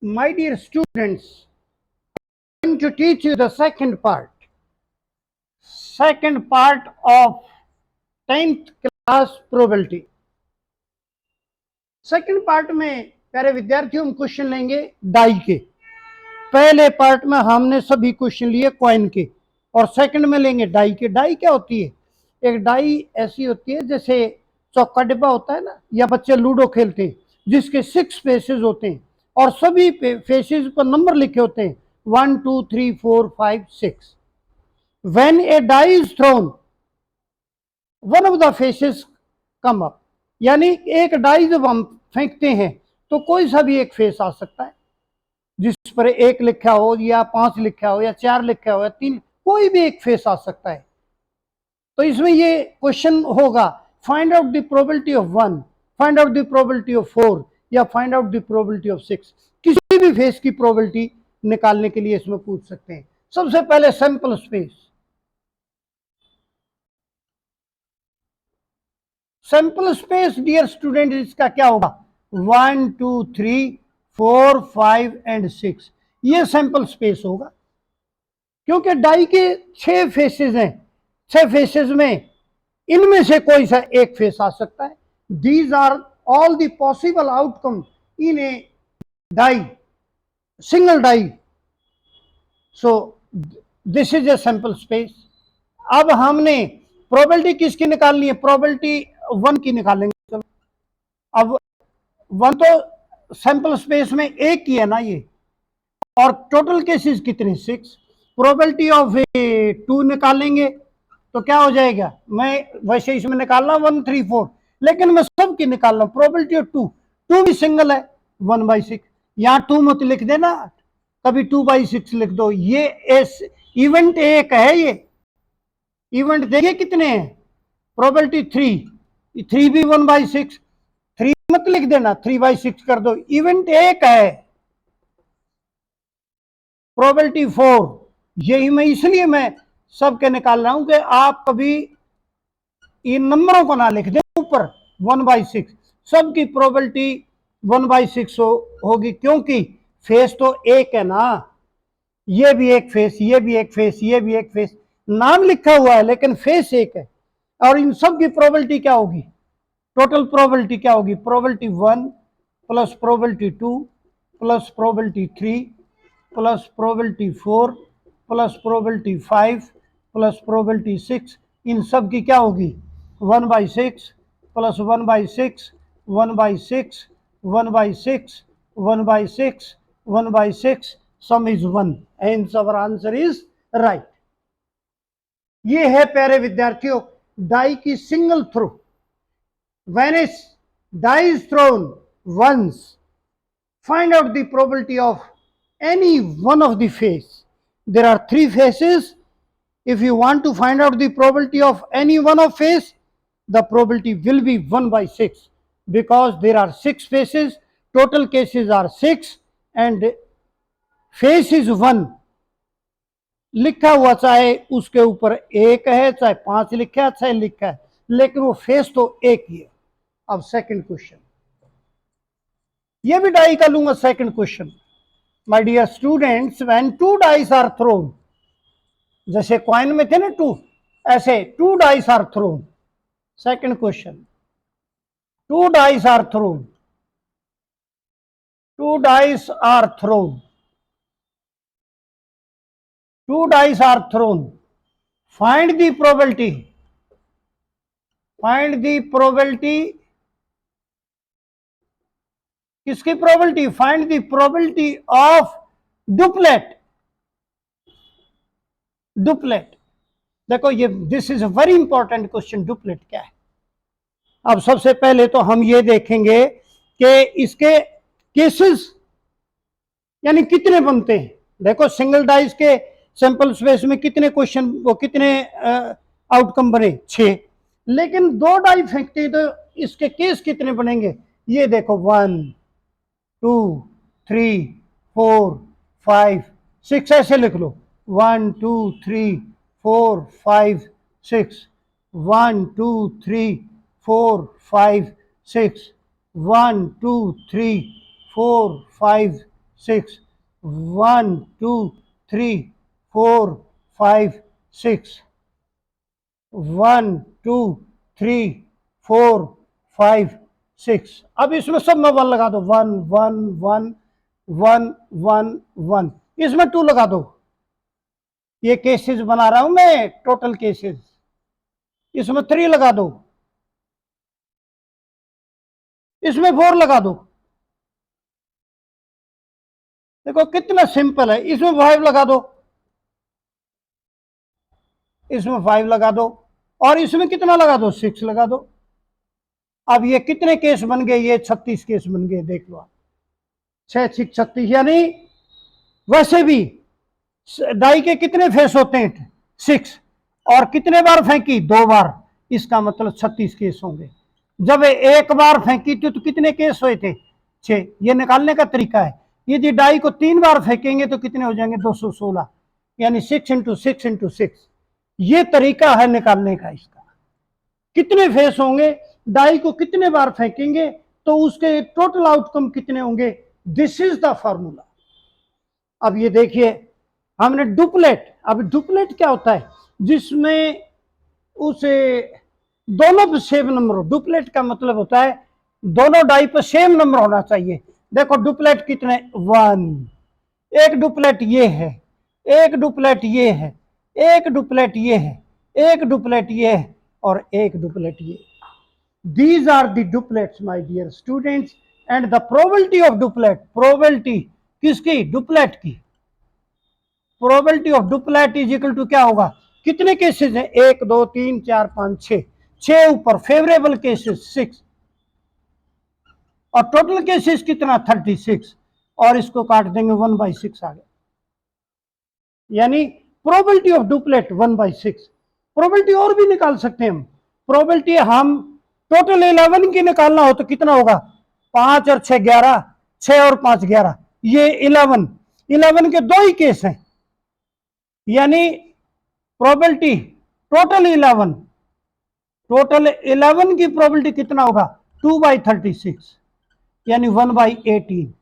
My dear students, I'm going to teach you the second part of 10th class probability. Second part में प्यारे विद्यार्थियों हम question लेंगे die के। पहले पार्ट में हमने सभी क्वेश्चन लिए कॉइन के और सेकंड में लेंगे डाई के। डाई क्या होती है? एक डाई ऐसी होती है जैसे चौका डिब्बा होता है ना, या बच्चे लूडो खेलते हैं जिसके 6 फेसेस होते हैं और सभी फेसेस पर नंबर लिखे होते हैं 1 2 3 4 5 6। When a die is thrown, one of the faces come up, यानी एक डाई जब हम फेंकते हैं तो कोई सा भी एक फेस आ सकता है जिस पर 1 लिखा हो या 5 लिखा हो या 4 लिखा हो या 3, कोई भी एक फेस आ सकता है। तो इसमें ये क्वेश्चन होगा find out the probability of 1, find out the probability of 4 या find out the probability of 6। किसी भी फेस की प्रोबेबिलिटी निकालने के लिए इसमें पूछ सकते हैं। सबसे पहले sample space. Sample space dear student इसका क्या होगा? 1 2 3 4 5 एंड 6, ये सैंपल स्पेस होगा क्योंकि डाई के 6 फेसेस हैं। 6 फेसेस में इनमें से कोई सा एक फेस आ सकता है। These are all the possible outcome in a die, single die. So this is a sample space. अब हमने प्रोबेबिलिटी किसकी निकालनी है? प्रोबेबिलिटी 1 की निकालेंगे। चलो, अब 1 तो सैंपल स्पेस में एक ही है ना ये, और टोटल केसेस कितने? 6। प्रोबेबिलिटी ऑफ 2 निकालेंगे तो क्या हो जाएगा? मैं वैसे इसमें निकाल रहा हूं 1 3 4, लेकिन मैं सबकी निकाल रहा हूं। प्रोबेबिलिटी ऑफ 2 भी सिंगल है 1/6। यहां 2 मत लिख देना, कभी 2/6 लिख दो। ये इवेंट एक है, ये इवेंट देखिए कितने हैं। प्रोबेबिलिटी 3 भी 1/6, 3 मत लिख देना, 3/6 कर दो। इवेंट एक है। प्रोबेबिलिटी 4, यही मैं इसलिए मैं सबके निकाल रहा हूं कि आप कभी इन नंबरों को ना लिख दें ऊपर 1/6। सबकी प्रोबेबिलिटी 1/6 होगी क्योंकि फेस तो एक है ना। ये भी एक फेस, ये भी एक फेस, ये भी एक फेस, नाम लिखा हुआ है लेकिन फेस एक है। और इन सब की प्रोबेबिलिटी क्या होगी? टोटल प्रोबेबिलिटी क्या होगी? Probability 1 plus probability 2 plus probability 3 plus probability 4 plus probability 5 plus probability 6। इन सब की क्या होगी? 1/6 plus 1/6 1/6 1/6 1/6 1/6, sum is 1, and our answer is right. ये है प्यारे विद्यार्थियों डाई की single throw. When a die is thrown once, find out the probability of any one of the face. There are 3 faces. If you want to find out the probability of any one of face, the probability will be 1/6 because there are 6 faces. Total cases are 6 and face is 1। लिखा हुआ चाहे उसके ऊपर 1 है, चाहे 5 लिखा है, चाहे लिखा है, लेकिन वो फेस तो एक ही है। अब सेकंड क्वेश्चन, ये भी डाई का लूंगा। Second question, my dear students, when 2 dice are thrown, जैसे कॉइन में थे ना 2, ऐसे 2 dice are thrown. Second question, 2 dice are thrown, 2 dice are thrown, 2 dice are thrown. Find the probability, find the probability, किसकी probability? Find the probability of doublet. Doublet, देखो ये this is a very important question. Doublet क्या है? अब सबसे पहले तो हम ये देखेंगे कि इसके केसेस यानी कितने बनते हैं। देखो सिंगल डाइस के सैंपल स्पेस में कितने क्वेश्चन, वो कितने आउटकम बने? 6। लेकिन 2 डाई फेंकते हैं तो इसके केस कितने बनेंगे? ये देखो 1 2 3 4 5 6, ऐसे लिख लो 1 2 3 4 5 6, 1 2 3 4 5 6, 1 2 3 4 5 6, 1 2 3 4 5 6, 1 2 3 4 5 6। अब इसमें सब में 1 लगा दो, 1 1 1 1 1 1, इसमें 2 लगा दो। ये केसेस बना रहा हूं मैं, टोटल केसेस। इसमें 3 लगा दो, इसमें 4 लगा दो। देखो कितना सिंपल है। इसमें 5 लगा दो, इसमें 5 लगा दो, और इसमें कितना लगा दो, 6 लगा दो। अब ये कितने केस बन गए, ये 36 केस बन गए। देख लो आप, 6 6 36, यानी वैसे भी डाई के कितने फेस होते हैं, 6, और कितने बार फेंकी, 2 बार, इसका मतलब 36 केस होंगे। जब एक बार फेंकी थी तो कितने केस हुए थे, 6। ये निकालने का तरीका है। यदि डाई को 3 बार फेंकेंगे तो कितने हो जाएंगे, 216, यानी 6 इंटू 6 इंटू 6। ये तरीका है निकालने का इसका। कितने फेस होंगे, डाई को कितने बार फेंकेंगे तो उसके टोटल आउटकम कितने होंगे, दिस इज द फॉर्मूला। अब ये देखिए, हमने डुप्लेट, अब डुप्लेट क्या होता है, जिसमें उसे दोनों पे सेम नंबर हो। डुप्लेट का मतलब होता है दोनों डाई पर सेम नंबर होना चाहिए। देखो डुप्लेट कितने, 1, एक डुप्लेट ये है, एक डुप्लेट ये है, एक डुप्लेट ये है, एक डुप्लेट ये है, और एक डुप्लेट ये। These are the duplets, my dear students, and the probability of duplet, probability किसकी, डुप्लेट की। Probability of duplet is equal to क्या होगा, कितने केसेस हैं, 1 2 3 4 5 6, 6 ऊपर फेवरेबल केसेस 6, और टोटल केसेस कितना, 36, और इसको काट देंगे 1/6 आ गया। यानी प्रोबेबिलिटी ऑफ डुप्लेट 1/6। प्रोबेबिलिटी और भी निकाल सकते हैं हम। प्रोबेबिलिटी हम टोटल 11 की निकालना हो तो कितना होगा, 5 और 6 11, 6 और 5 11, ये 11 के 2 ही केस हैं, यानी प्रोबेबिलिटी टोटल 11 की प्रोबेबिलिटी कितना होगा, 2/36, यानी 1/18।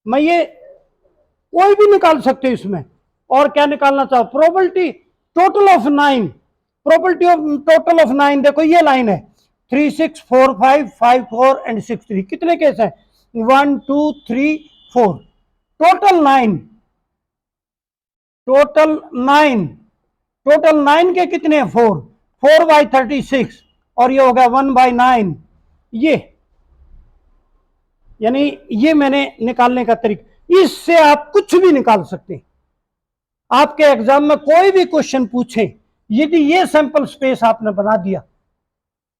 मैं ये कोई भी निकाल सकते हैं इसमें। और क्या निकालना चाहो, probability total of 9, probability of total of 9, देखो ये लाइन है 3 6 4 5 5 4 एंड 6 3, कितने केस हैं, 1 2 3 4, टोटल 9, टोटल 9 के कितने हैं, 4/36, और ये हो गया 1/9। ये यानी ये मैंने निकालने का तरीका। इससे आप कुछ भी निकाल सकते हैं। आपके एग्जाम में कोई भी क्वेश्चन पूछे, यदि ये सैंपल स्पेस आपने बना दिया,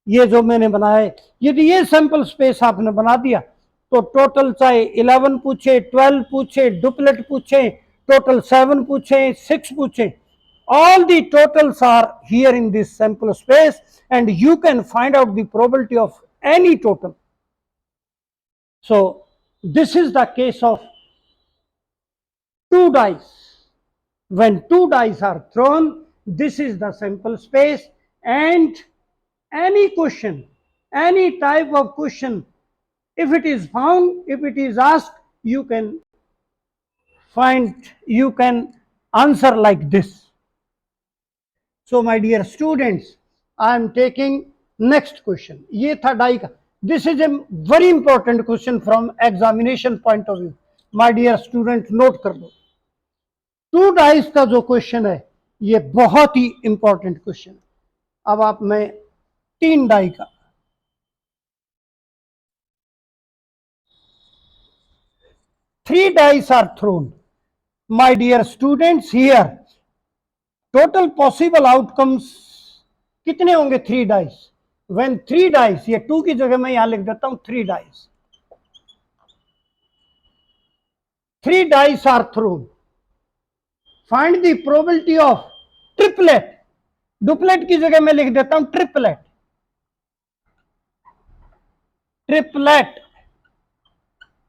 ये जो मैंने बनाया है, यदि ये सैंपल स्पेस आपने बना दिया, तो टोटल चाहे 11 पूछे, 12 पूछे, डुप्लेट पूछे, टोटल 7 पूछे, 6 पूछे, all the totals are here in this sample space, and you can find out the probability of any total. So this is the case of 2 dice. When 2 dice are thrown, this is the sample space, and any question, any type of question, if it is found, if it is asked, you can answer like this. So my dear students, I am taking next question. ये था die का। This is a very important question from examination point of view. My dear students, note कर दो। 2 dice का जो question है, ये बहुत ही इंपॉर्टेंट क्वेश्चन है। अब आप मैं 3 डाई का, three dice are thrown. My dear students, here total possible outcomes कितने होंगे, 3 डाइस। When 3 dice, ये 2 की जगह मैं यहां लिख देता हूं 3 dice, 3 dice are thrown. Find the probability of triplet. Duplet की जगह मैं लिख देता हूं ट्रिपलेट, ट्रिपलेट।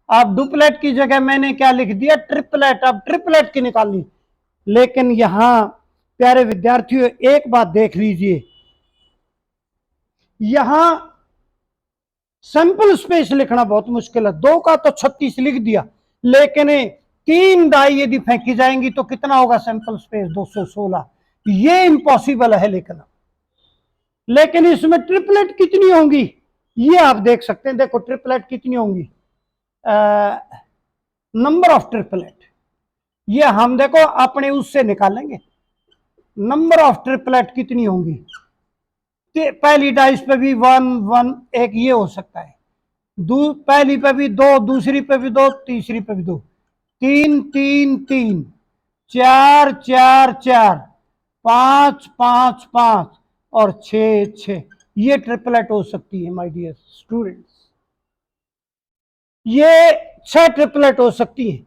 अब डुप्लेट की जगह मैंने क्या लिख दिया, ट्रिपलेट। अब ट्रिपलेट की निकालनी, लेकिन यहां प्यारे विद्यार्थियों एक बात देख लीजिए, यहां सैंपल स्पेस लिखना बहुत मुश्किल है। 2 का तो 36 लिख दिया, लेकिन 3 डाई यदि फेंकी जाएंगी तो कितना होगा सैंपल स्पेस? 216। ये इम्पॉसिबल है लेकिन इसमें ट्रिपलेट कितनी होंगी ये आप देख सकते हैं। देखो ट्रिपलेट कितनी होंगी, नंबर ऑफ ट्रिपलेट, ये हम देखो अपने उससे निकालेंगे। नंबर ऑफ ट्रिपलेट कितनी होंगी? पहली डाइस पे भी 1 1 एक ये हो सकता है, पहली पे भी 2, दूसरी पे भी 2, तीसरी पे भी 2, 3 3 3, 4 4 4, 5 5 5 और 6 6, ये ट्रिपलेट हो सकती है माय डियर स्टूडेंट्स। ये 6 ट्रिपलेट हो सकती है,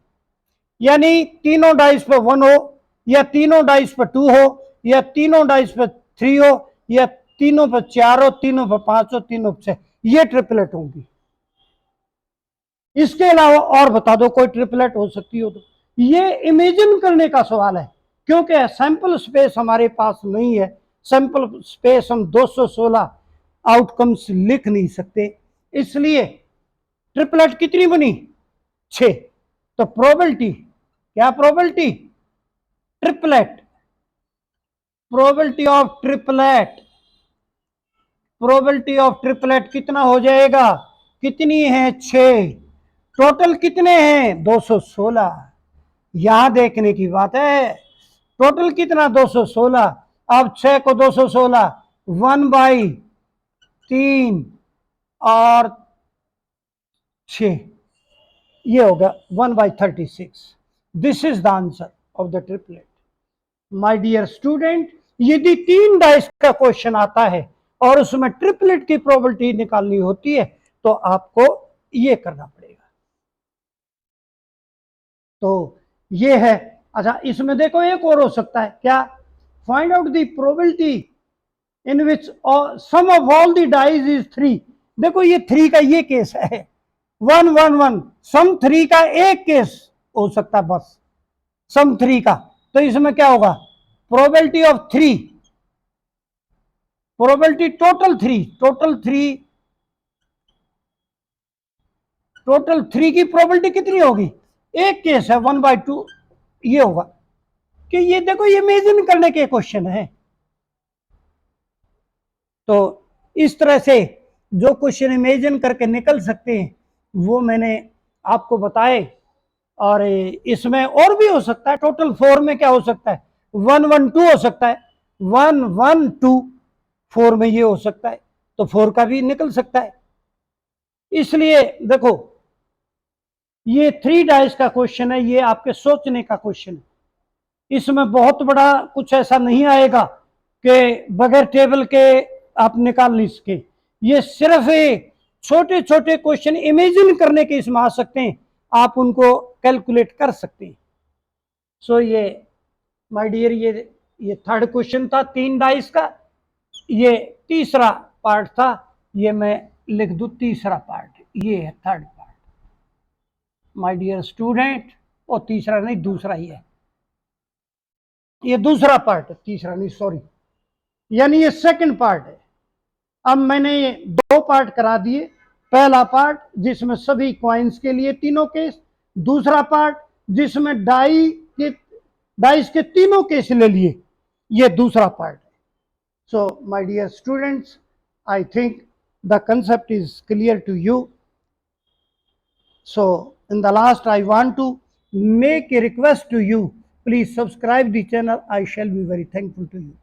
यानी तीनों डाइस पे 1 हो, या तीनों डाइस पे 2 हो, या तीनों डाइस पे 3 हो, या तीनों पे 4 हो, तीनों पे 5 हो, तीनों पे 6, ये ट्रिपलेट होंगी। इसके अलावा और बता दो कोई ट्रिपलेट हो सकती हो तो। ये इमेजिन करने का सवाल है, क्योंकि सैंपल स्पेस हमारे पास नहीं है। सैंपल स्पेस हम 216 आउटकम्स लिख नहीं सकते, इसलिए ट्रिपलेट कितनी बनी? 6। तो प्रोबेबिलिटी क्या? Probability triplet, probability of triplet, probability of triplet कितना हो जाएगा? कितनी है? 6। टोटल कितने हैं? 216। यहां देखने की बात है, टोटल कितना? 216। अब 6 को 216 1/3 और 6, ये होगा 1/36। This is the answer of the triplet. My dear student, यदि 3 डाइस का क्वेश्चन आता है और उसमें ट्रिपलेट की प्रोबेबिलिटी निकालनी होती है तो आपको ये करना पड़ेगा। तो ये है। अच्छा, इसमें देखो एक और हो सकता है, क्या? Find out the probability in which sum of all the dies is 3। देखो ये 3 का ये केस है, 1 1 1, सम 3 का एक केस हो सकता है बस, सम 3 का। तो इसमें क्या होगा? Probability of 3, probability total 3, total 3 की प्रोबेबिलिटी कितनी होगी? एक केस है 1/2, ये होगा। कि ये देखो ये इमेजिन करने के क्वेश्चन है। तो इस तरह से जो क्वेश्चन इमेजिन करके निकल सकते हैं वो मैंने आपको बताए। और इसमें और भी हो सकता है, टोटल 4 में क्या हो सकता है? 1 1 2 हो सकता है, 1 1 2 4 में ये हो सकता है, तो 4 का भी निकल सकता है। इसलिए देखो ये 3 डाइस का क्वेश्चन है, ये आपके सोचने का क्वेश्चन है। इसमें बहुत बड़ा कुछ ऐसा नहीं आएगा कि बगैर टेबल के आप निकाल नहीं सके। ये सिर्फ छोटे छोटे क्वेश्चन इमेजिन करने के इसमें आ सकते हैं, आप उनको कैलकुलेट कर सकते हैं। सो ये माय डियर, ये थर्ड क्वेश्चन था 3 डाइस का। ये तीसरा पार्ट था, ये मैं लिख दूं तीसरा पार्ट, ये है third part my dear student. और तीसरा नहीं, दूसरा ही है, ये दूसरा पार्ट है, तीसरा नहीं, सॉरी, यानी ये सेकंड पार्ट है। अब मैंने ये 2 पार्ट करा दिए। पहला पार्ट जिसमें सभी कॉइन्स के लिए तीनों केस, दूसरा पार्ट जिसमें डाइस के तीनों केस ले लिए, ये दूसरा पार्ट है। So my dear students, I think the concept is clear to you. So in the last I want to make a request to you, please subscribe the channel, I shall be very thankful to you.